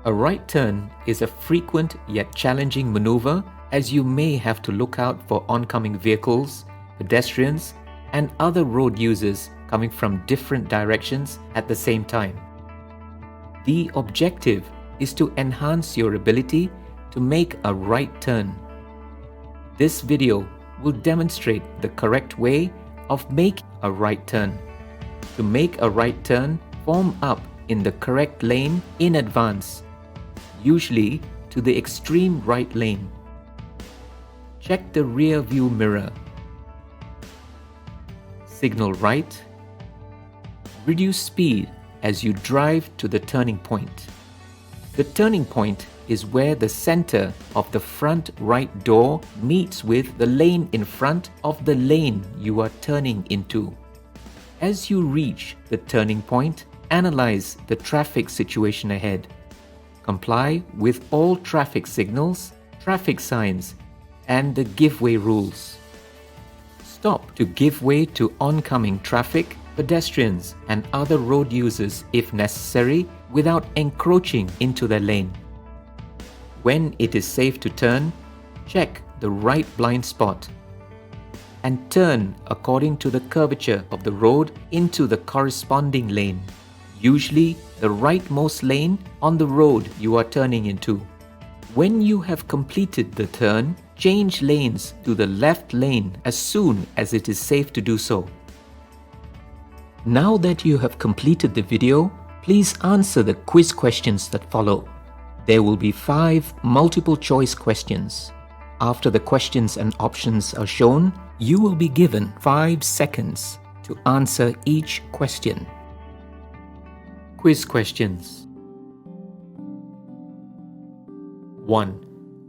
A right turn is a frequent yet challenging maneuver, as you may have to look out for oncoming vehicles, pedestrians, and other road users coming from different directions at the same time. The objective is to enhance your ability to make a right turn. This video will demonstrate the correct way of making a right turn. To make a right turn, form up in the correct lane in advance, usually to the extreme right lane. Check the rear view mirror. Signal right. Reduce speed as you drive to the turning point. The turning point is where the center of the front right door meets with the lane in front of the lane you are turning into. As you reach the turning point, analyze the traffic situation ahead. Comply with all traffic signals, traffic signs, and the give way rules. Stop to give way to oncoming traffic, pedestrians, and other road users if necessary without encroaching into their lane. When it is safe to turn, check the right blind spot and turn according to the curvature of the road into the corresponding lane, usually the rightmost lane on the road you are turning into. When you have completed the turn, change lanes to the left lane as soon as it is safe to do so. Now that you have completed the video, please answer the quiz questions that follow. There will be 5 multiple choice questions. After the questions and options are shown, you will be given 5 seconds to answer each question. Quiz questions. 1.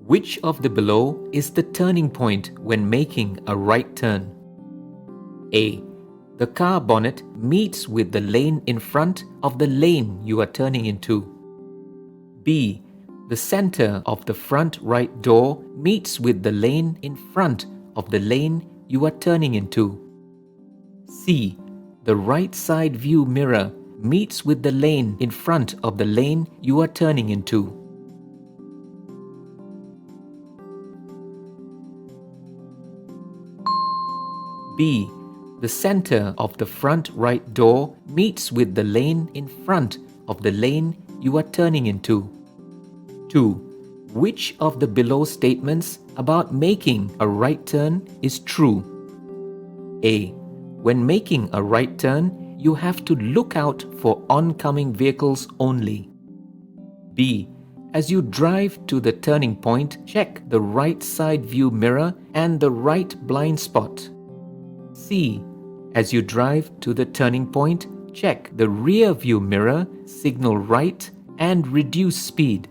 Which of the below is the turning point when making a right turn? A. The car bonnet meets with the lane in front of the lane you are turning into. B. The center of the front right door meets with the lane in front of the lane you are turning into. C. The right side view mirror meets with the lane in front of the lane you are turning into. B. The center of the front right door meets with the lane in front of the lane you are turning into. 2. Which of the below statements about making a right turn is true? A. When making a right turn, you have to look out for oncoming vehicles only. B. As you drive to the turning point, check the right side view mirror and the right blind spot. C. As you drive to the turning point, check the rear view mirror, signal right, and reduce speed.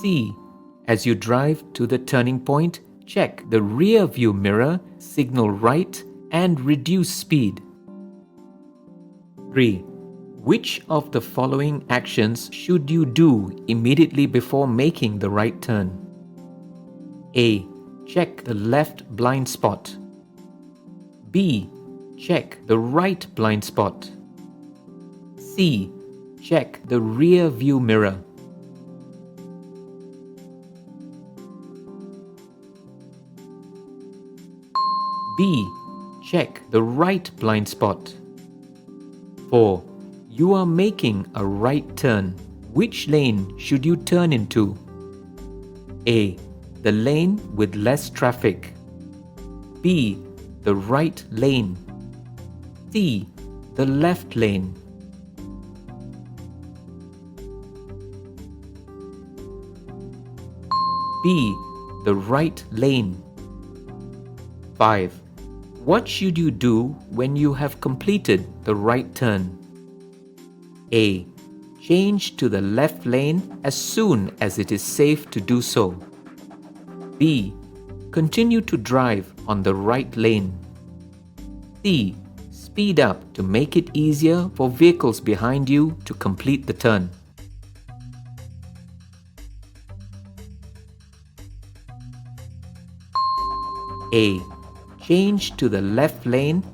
C. As you drive to the turning point, check the rear view mirror, signal right, and reduce speed. 3. Which of the following actions should you do immediately before making the right turn? A. Check the left blind spot. B. Check the right blind spot. C. Check the rear view mirror. B. Check the right blind spot. 4. You are making a right turn. Which lane should you turn into? A. The lane with less traffic. B. The right lane. C. The left lane. B. The right lane. 5. What should you do when you have completed the right turn? A. Change to the left lane as soon as it is safe to do so. B. Continue to drive on the right lane. C. Speed up to make it easier for vehicles behind you to complete the turn. A. Change to the left lane